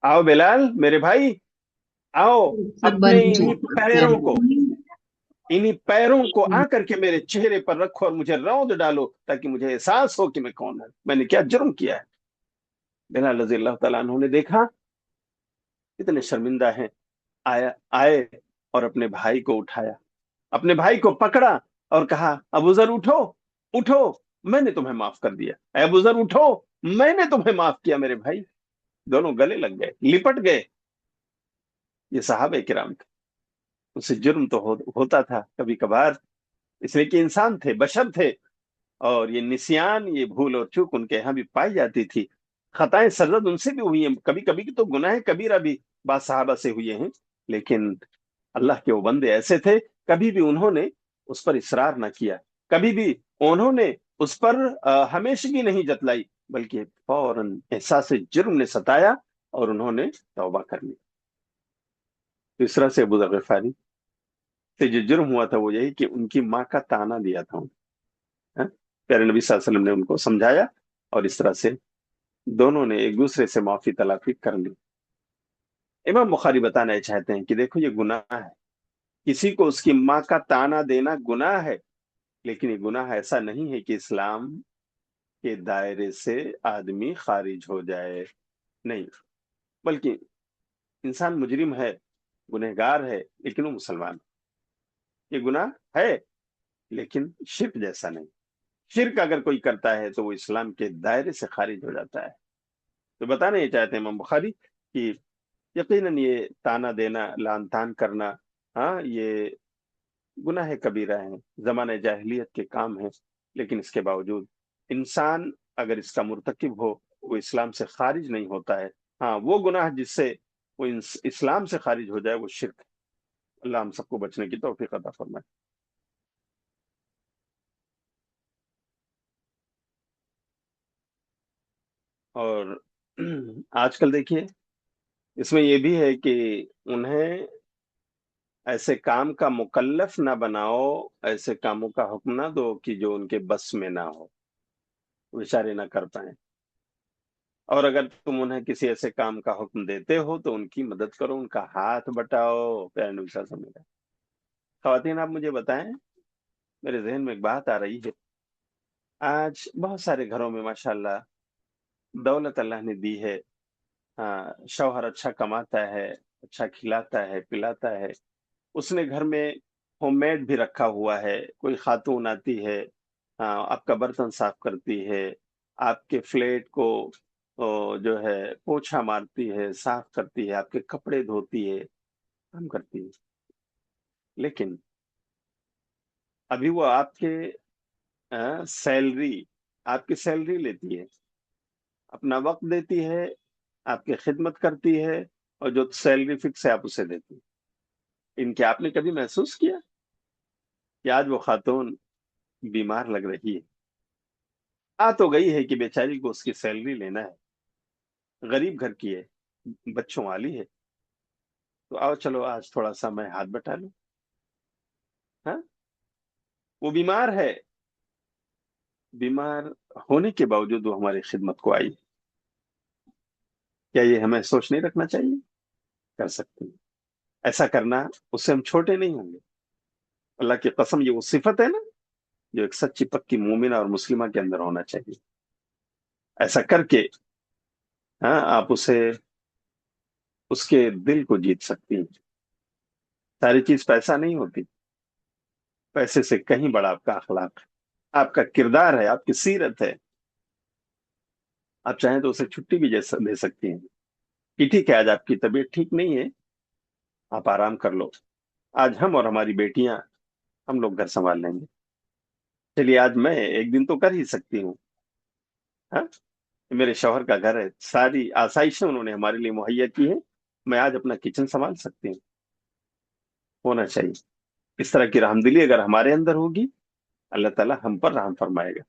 A: آؤ بلال میرے بھائی، آؤ،
B: سب
A: اپنے
B: بند
A: انہی پیروں کو آ کر کے میرے چہرے پر رکھو اور مجھے روند ڈالو تاکہ مجھے احساس ہو کہ میں کون ہوں، میں نے کیا جرم کیا ہے. بلال رضی اللہ تعالیٰ عنہ نے دیکھا اتنے شرمندہ ہیں، آئے اور اپنے بھائی کو اٹھایا، اپنے بھائی کو پکڑا اور کہا ابو ذر اٹھو، اٹھو، میں نے تمہیں معاف کر دیا. اے ابو ذر اٹھو، میں نے تمہیں معاف کیا میرے بھائی. دونوں گلے لگ گئے، لپٹ گئے. یہ صحابہ کرام تھے. اس سے جرم تو ہوتا تھا کبھی کبھار، اس لیے کہ انسان تھے، بشر تھے، اور یہ نسیان، یہ بھول اور چوک ان کے یہاں بھی پائی جاتی تھی. خطائیں سرزد ان سے بھی ہوئی ہیں، کبھی کبھی تو گناہ کبیرہ بھی بعض صحابہ سے ہوئے ہیں. لیکن اللہ کے وہ بندے ایسے تھے، کبھی بھی انہوں نے اس پر اصرار نہ کیا، کبھی بھی انہوں نے اس پر ہمیشگی نہیں جتلائی، بلکہ فوراً احساس جرم نے ستایا اور انہوں نے توبہ کر لی. تو اس طرح سے ابو ذر غفاری سے جو جرم ہوا تھا وہ یہی کہ ان کی ماں کا تانا دیا تھا. ہاں؟ پیارے نبی صلی اللہ علیہ وسلم نے ان کو سمجھایا اور اس طرح سے دونوں نے ایک دوسرے سے معافی تلافی کر لی. امام بخاری بتانا چاہتے ہیں کہ دیکھو یہ گناہ ہے، کسی کو اس کی ماں کا تانا دینا گناہ ہے، لیکن یہ گناہ ایسا نہیں ہے کہ اسلام کے دائرے سے آدمی خارج ہو جائے، نہیں، بلکہ انسان مجرم ہے، گنہگار ہے، لیکن وہ مسلمان. یہ گناہ ہے لیکن شرک جیسا نہیں. شرک اگر کوئی کرتا ہے تو وہ اسلام کے دائرے سے خارج ہو جاتا ہے. تو بتانا یہ چاہتے ہیں امام بخاری کہ یقیناً یہ تانا دینا، لان تان کرنا، ہاں یہ گناہ کبیرہ ہیں، زمانہ جاہلیت کے کام ہیں، لیکن اس کے باوجود انسان اگر اس کا مرتکب ہو، وہ اسلام سے خارج نہیں ہوتا ہے۔ ہاں وہ گناہ جس سے وہ اسلام سے خارج ہو جائے وہ شرک ہے۔ اللہ ہم سب کو بچنے کی توفیق عطا فرمائے۔ اور آج کل دیکھیے اس میں یہ بھی ہے کہ انہیں ایسے کام کا مکلف نہ بناؤ، ایسے کاموں کا حکم نہ دو کہ جو ان کے بس میں نہ ہو، بیچارے نہ کر پائیں۔ اور اگر تم انہیں کسی ایسے کام کا حکم دیتے ہو تو ان کی مدد کرو، ان کا ہاتھ بٹاؤ، پیارے نبی صلی اللہ علیہ وسلم۔ خواتین آپ مجھے بتائیں، میرے ذہن میں ایک بات آ رہی ہے۔ آج بہت سارے گھروں میں ماشاءاللہ دولت اللہ نے دی ہے، ہاں شوہر اچھا کماتا ہے، اچھا کھلاتا ہے پلاتا ہے، اس نے گھر میں ہوم میڈ بھی رکھا ہوا ہے، کوئی خاتون آتی ہے، ہاں آپ کا برتن صاف کرتی ہے، آپ کے فلیٹ کو جو ہے پوچھا مارتی ہے، صاف کرتی ہے، آپ کے کپڑے دھوتی ہے، کام کرتی ہے، لیکن ابھی وہ آپ کے سیلری، آپ کی سیلری لیتی ہے، اپنا وقت دیتی ہے، آپ کی خدمت کرتی ہے، اور جو سیلری فکس ہے آپ اسے دیتی ہے۔ ان کے آپ نے کبھی محسوس کیا کہ آج وہ خاتون بیمار لگ رہی ہے، آ تو گئی ہے کہ بیچاری کو اس کی سیلری لینا ہے، غریب گھر کی ہے، بچوں والی ہے، تو آؤ چلو آج تھوڑا سا میں ہاتھ بٹا لوں، ہاں وہ بیمار ہے، بیمار ہونے کے باوجود وہ ہماری خدمت کو آئی، کیا یہ ہمیں سوچ نہیں رکھنا چاہیے؟ کر سکتے ہیں ایسا کرنا، اس سے ہم چھوٹے نہیں ہوں گے۔ اللہ کی قسم یہ وہ صفت ہے نا جو ایک سچی پکی مومنہ اور مسلمہ کے اندر ہونا چاہیے۔ ایسا کر کے ہاں آپ اسے، اس کے دل کو جیت سکتی ہیں۔ ساری چیز پیسہ نہیں ہوتی، پیسے سے کہیں بڑا آپ کا اخلاق ہے، آپ کا کردار ہے، آپ کی سیرت ہے۔ آپ چاہیں تو اسے چھٹی بھی دے سکتی ہیں کہ ٹھیک ہے آج آپ کی طبیعت ٹھیک نہیں ہے، آپ آرام کر لو، آج ہم اور ہماری بیٹیاں ہم لوگ گھر سنبھال لیں گے، چلیے آج میں ایک دن تو کر ہی سکتی ہوں، ہاں میرے شوہر کا گھر ہے، ساری آسائشیں انہوں نے ہمارے لیے مہیا کی ہیں، میں آج اپنا کچن سنبھال سکتی ہوں۔ ہونا چاہیے اس طرح کی رحمدلی اگر ہمارے اندر ہوگی، اللہ تعالیٰ ہم پر رحم فرمائے گا۔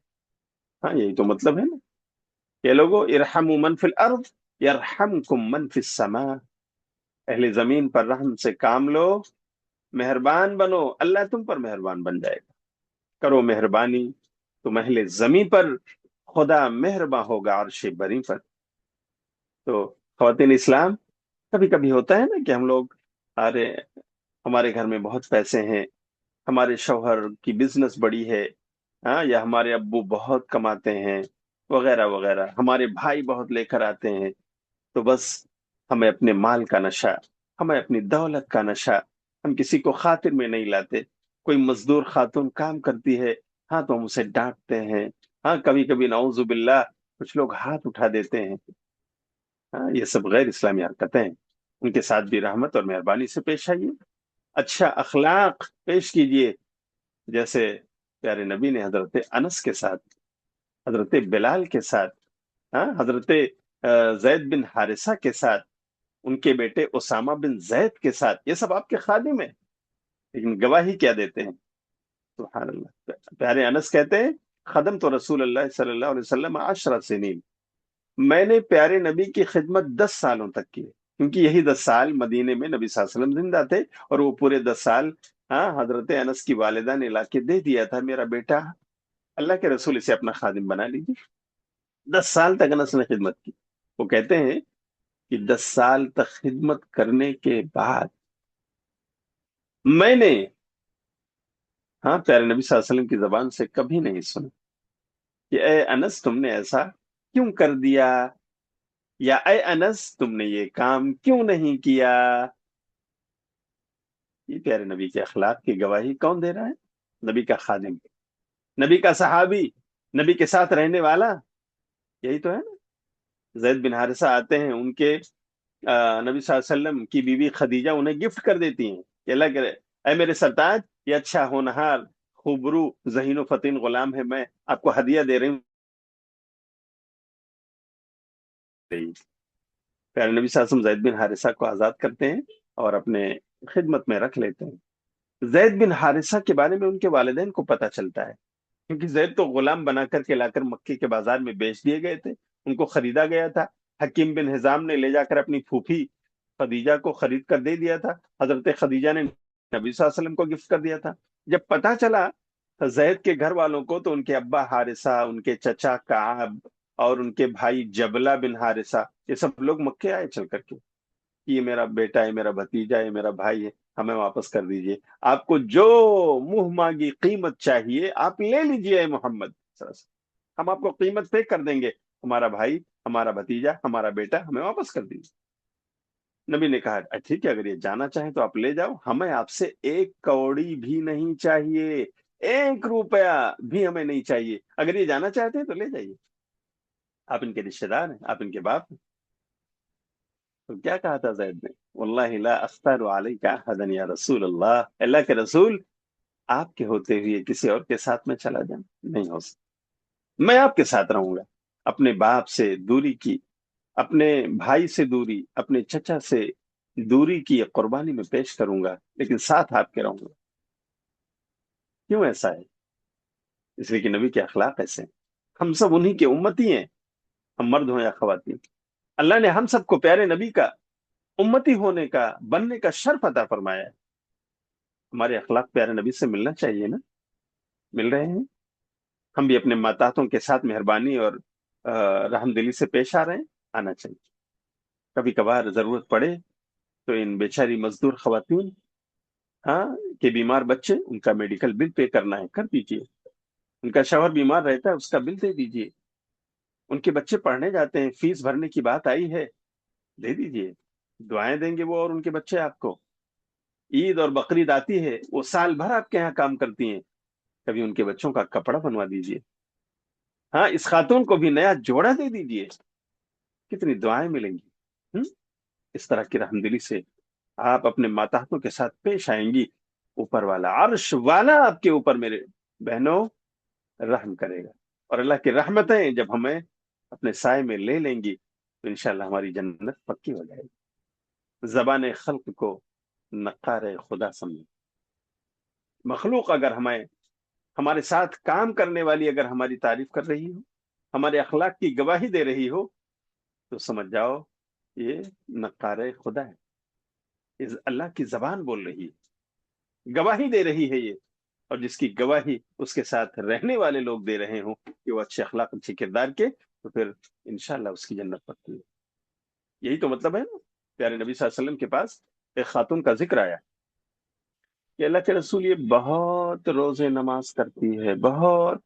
A: ہاں یہی تو مطلب ہے نا، یہ لوگوں ارحموا من فی الارض یرحمکم من فی السماء، اہل زمین پر رحم سے کام لو، مہربان بنو، اللہ تم پر مہربان بن جائے گا، کرو مہربانی تم اہل زمین پر، خدا مہرباں ہوگا عرش بری پر۔ تو خواتین اسلام، کبھی کبھی ہوتا ہے نا کہ ہم لوگ، ارے ہمارے گھر میں بہت پیسے ہیں، ہمارے شوہر کی بزنس بڑی ہے، ہاں یا ہمارے ابو بہت کماتے ہیں، وغیرہ وغیرہ، ہمارے بھائی بہت لے کر آتے ہیں، تو بس ہمیں اپنے مال کا نشہ، ہمیں اپنی دولت کا نشہ، ہم کسی کو خاطر میں نہیں لاتے۔ کوئی مزدور خاتون کام کرتی ہے، ہاں تو ہم اسے ڈانٹتے ہیں، ہاں کبھی کبھی نعوذ باللہ کچھ لوگ ہاتھ اٹھا دیتے ہیں، ہاں یہ سب غیر اسلامی حرکتیں ہیں، ان کے ساتھ بھی رحمت اور مہربانی سے پیش آئیے، اچھا اخلاق پیش کیجیے، جیسے پیارے نبی نے حضرت انس کے ساتھ، حضرت بلال کے ساتھ، ہاں حضرت زید بن حارثہ کے ساتھ، ان کے بیٹے اسامہ بن زید کے ساتھ، یہ سب آپ کے خادم ہیں، لیکن گواہی کیا دیتے ہیں؟ سبحان اللہ، پیارے انس کہتے ہیں خدم تو رسول اللہ صلی اللہ علیہ وسلم 10 سنین، میں نے پیارے نبی کی خدمت 10 سالوں تک کی ہے، کیونکہ یہی 10 سال مدینے میں نبی صلی اللہ علیہ وسلم زندہ تھے، اور وہ پورے 10 سال ہاں حضرت انس کی والدہ نے لا کے دے دیا تھا، میرا بیٹا اللہ کے رسول اسے اپنا خادم بنا لیجیے۔ 10 سال تک انس نے خدمت کی، وہ کہتے ہیں کہ 10 سال تک خدمت کرنے کے بعد میں نے ہاں پیارے نبی صلی اللہ علیہ وسلم کی زبان سے کبھی نہیں سنا کہ اے انس تم نے ایسا کیوں کر دیا، یا اے انس تم نے یہ کام کیوں نہیں کیا۔ یہ پیارے نبی کے اخلاق کی گواہی کون دے رہا ہے؟ نبی کا خادم، نبی کا صحابی، نبی کے ساتھ رہنے والا، یہی تو ہے نا۔ زید بن حارثہ آتے ہیں، ان کے نبی صلی اللہ علیہ وسلم کی بیوی خدیجہ انہیں گفٹ کر دیتی ہیں کہ اللہ کرے اے میرے سرتاج، یہ اچھا ہونہار خوبرو ذہین و فطین غلام ہے، میں آپ کو ہدیہ دے رہی ہوں۔ پیارے نبی صلی اللہ علیہ وسلم زید بن حارثہ کو آزاد کرتے ہیں اور اپنے خدمت میں رکھ لیتے ہیں۔ زید بن حارثہ کے بارے میں ان کے والدین کو پتہ چلتا ہے، کیونکہ زید تو غلام بنا کر کے لا کر مکے کے بازار میں بیچ دیے گئے تھے، ان کو خریدا گیا تھا۔ حکیم بن حزام نے لے جا کر اپنی پھوپھی خدیجہ کو خرید کر دے دیا تھا، حضرت خدیجہ نے نبی صلی اللہ علیہ وسلم کو گفٹ کر دیا تھا۔ جب پتہ چلا زید کے گھر والوں کو، تو ان کے ابا حارثہ، ان کے چچا کعب اور ان کے بھائی جبلہ بن حارثہ، یہ سب لوگ مکے آئے چل کر کے کہ یہ میرا بیٹا ہے، میرا بھتیجا ہے، میرا بھائی ہے، ہمیں واپس کر دیجئے، آپ کو جو منہ مانگی قیمت چاہیے آپ لے لیجئے اے محمد صلی اللہ علیہ وسلم، ہم آپ کو قیمت پے کر دیں گے، ہمارا بھائی، ہمارا بھتیجا، ہمارا بیٹا، ہمیں واپس کر دیجیے۔ نبی نے کہا ٹھیک ہے، اگر یہ جانا چاہیں تو آپ لے جاؤ، ہمیں آپ سے ایک کوڑی بھی نہیں چاہیے، ایک روپیہ بھی ہمیں نہیں چاہیے، اگر یہ جانا چاہتے ہیں تو لے جائیے، آپ ان کے رشتے دار ہیں، آپ ان کے باپ ہیں۔ تو کیا کہا تھا زید نے؟ واللہ لا اختار علیک احدا یا رسول اللہ، اللہ کے رسول، آپ کے ہوتے ہوئے کسی اور کے ساتھ میں چلا جاؤں نہیں ہو سکتا، میں آپ کے ساتھ رہوں گا۔ اپنے باپ سے دوری کی، اپنے بھائی سے دوری، اپنے چچا سے دوری کی قربانی میں پیش کروں گا، لیکن ساتھ آپ کے رہوں گا۔ کیوں ایسا ہے؟ اس لیے کہ نبی کے اخلاق ایسے ہیں، ہم سب انہی کے امتی ہیں، ہم مرد ہوں یا خواتین، اللہ نے ہم سب کو پیارے نبی کا امتی ہونے کا، بننے کا شرف عطا فرمایا ہے۔ ہمارے اخلاق پیارے نبی سے ملنا چاہیے نا، مل رہے ہیں؟ ہم بھی اپنے ماتحتوں کے ساتھ مہربانی اور رحم دلی سے پیش آ رہے ہیں؟ آنا چاہیے۔ کبھی کبھار ضرورت پڑے تو ان بیچاری مزدور خواتین، ہاں، کہ بیمار بچے، ان کا میڈیکل بل پے کرنا ہے، کر دیجیے۔ ان کا شوہر بیمار رہتا ہے، اس کا بل دے دیجیے۔ ان کے بچے پڑھنے جاتے ہیں، فیس بھرنے کی بات آئی ہے، دے دیجیے۔ دعائیں دیں گے وہ اور ان کے بچے آپ کو۔ عید اور بقرعید آتی ہے، وہ سال بھر آپ کے یہاں کام کرتی ہیں، کبھی ان کے بچوں کا کپڑا بنوا دیجیے۔ ہاں، اس خاتون کو بھی نیا جوڑا دے دیجیے، کتنی دعائیں ملیں گی۔ اس طرح کی رحمدلی سے آپ اپنے ماتحتوں کے ساتھ پیش آئیں گی، اوپر والا عرش والا آپ کے اوپر میرے بہنوں رحم کرے گا، اور اللہ کی رحمتیں جب ہمیں اپنے سائے میں لے لیں گی تو انشاءاللہ ہماری جنت پکی ہو جائے گی۔ زبان خلق کو نقار خدا سمجھے، مخلوق اگر ہمارے ساتھ کام کرنے والی اگر ہماری تعریف کر رہی ہو، ہمارے اخلاق کی گواہی دے رہی ہو، تو سمجھ جاؤ یہ نقار خدا ہے، اللہ کی زبان بول رہی ہے، گواہی دے رہی ہے یہ، اور جس کی گواہی اس کے ساتھ رہنے والے لوگ دے رہے ہوں کہ وہ اچھے اخلاق، اچھے کردار کے، تو پھر انشاءاللہ اس کی جنت پکی ہے۔ یہی تو مطلب ہے نا۔ پیارے نبی صلی اللہ علیہ وسلم کے پاس ایک خاتون کا ذکر آیا کہ اللہ کے رسول یہ بہت روزے نماز کرتی ہے، بہت،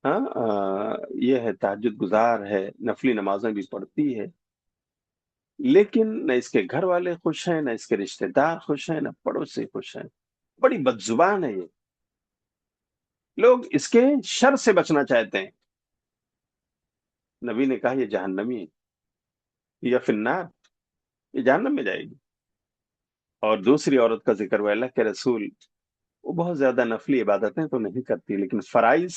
A: ہاں، یہ ہے تہجد گزار ہے، نفلی نمازیں بھی پڑھتی ہے، لیکن نہ اس کے گھر والے خوش ہیں، نہ اس کے رشتہ دار خوش ہیں، نہ پڑوسی خوش ہیں، بڑی بدزبان ہے یہ، لوگ اس کے شر سے بچنا چاہتے ہیں۔ نبی نے کہا یہ جہنمی ہے، یا فی النار، یہ جہنم میں جائے گی۔ اور دوسری عورت کا ذکر ہوا، اللہ کے رسول وہ بہت زیادہ نفلی عبادتیں تو نہیں کرتی، لیکن فرائض،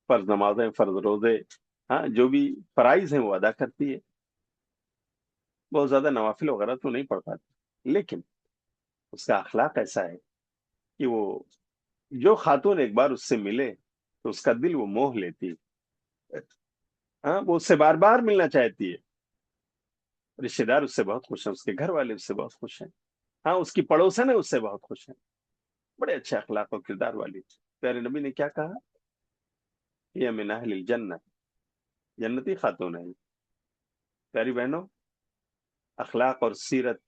A: فرض نمازیں، فرض روزے، ہاں، جو بھی فرائض ہیں وہ ادا کرتی ہے، بہت زیادہ نوافل وغیرہ تو نہیں پڑھ پاتی، لیکن اس کا اخلاق ایسا ہے کہ وہ جو خاتون ایک بار اس سے ملے تو اس کا دل وہ موہ لیتی ہے، ہاں، وہ اس سے بار بار ملنا چاہتی ہے، رشتے دار اس سے بہت خوش ہیں، اس کے گھر والے اس سے بہت خوش ہیں، ہاں، اس کی پڑوسن اس سے بہت خوش ہیں، بڑے اچھے اخلاق اور کردار والی۔ پیارے نبی نے کیا کہا؟ یہ من اہل الجنہ، جنتی خاتون ہے۔ پیاری بہنوں، اخلاق اور سیرت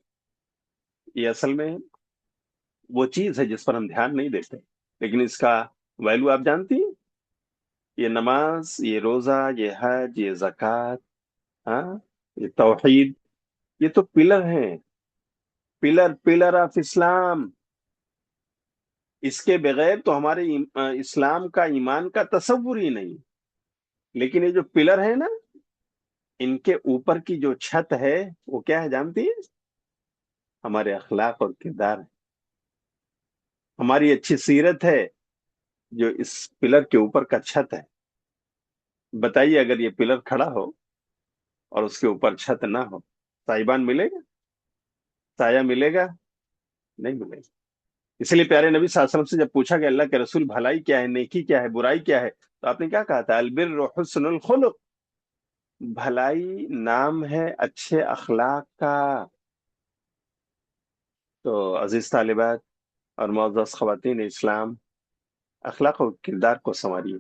A: یہ اصل میں وہ چیز ہے جس پر ہم دھیان نہیں دیتے، لیکن اس کا ویلو آپ جانتی ہیں؟ یہ نماز، یہ روزہ، یہ حج، یہ زکوٰۃ، ہاں، یہ توحید، یہ تو پلر ہیں، پلر آف اسلام۔ اس کے بغیر تو ہمارے اسلام کا، ایمان کا تصور ہی نہیں۔ لیکن یہ جو پلر ہے نا، ان کے اوپر کی جو چھت ہے وہ کیا ہے جانتی ہے؟ ہمارے اخلاق اور کردار ہے، ہماری اچھی سیرت ہے جو اس پلر کے اوپر کا چھت ہے۔ بتائیے اگر یہ پلر کھڑا ہو اور اس کے اوپر چھت نہ ہو، سائبان ملے گا؟ سایہ ملے گا؟ نہیں ملے گا۔ اس لیے پیارے نبی صلی اللہ علیہ وسلم سے جب پوچھا کہ اللہ کے رسول بھلائی کیا ہے، نیکی کیا ہے، برائی کیا ہے، تو آپ نے کیا کہا تھا؟ البر حسن الخلق، بھلائی نام ہے اچھے اخلاق کا۔ تو عزیز طالبات اور معزز خواتین اسلام، اخلاق و کردار کو سنواریے۔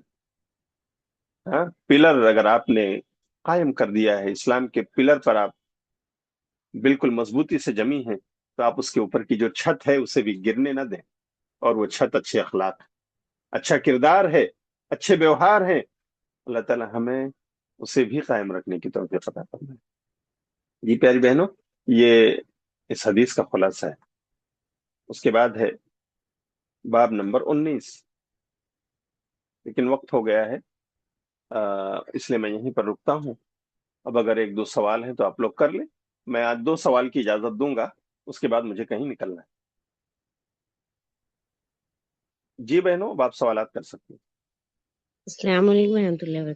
A: ہاں، پلر اگر آپ نے قائم کر دیا ہے، اسلام کے پلر پر آپ بالکل مضبوطی سے جمی ہیں، تو آپ اس کے اوپر کی جو چھت ہے اسے بھی گرنے نہ دیں، اور وہ چھت اچھے اخلاق ہے، اچھا کردار ہے، اچھے ویوہار ہیں۔ اللہ تعالی ہمیں اسے بھی قائم رکھنے کی توفیق عطا فرمائے۔ جی پیاری بہنوں، یہ اس حدیث کا خلاصہ ہے۔ اس کے بعد ہے باب نمبر 19، لیکن وقت ہو گیا ہے، اس لیے میں یہیں پر رکتا ہوں۔ اب اگر ایک دو سوال ہیں تو آپ لوگ کر لیں، میں آج 2 سوال کی اجازت دوں گا، اس کے بعد مجھے کہیں نکلنا ہے۔ جی بہنوں، اب آپ سوالات کر سکتے ہیں۔
B: السلام علیکم ورحمۃ اللہ وبرکاتہ۔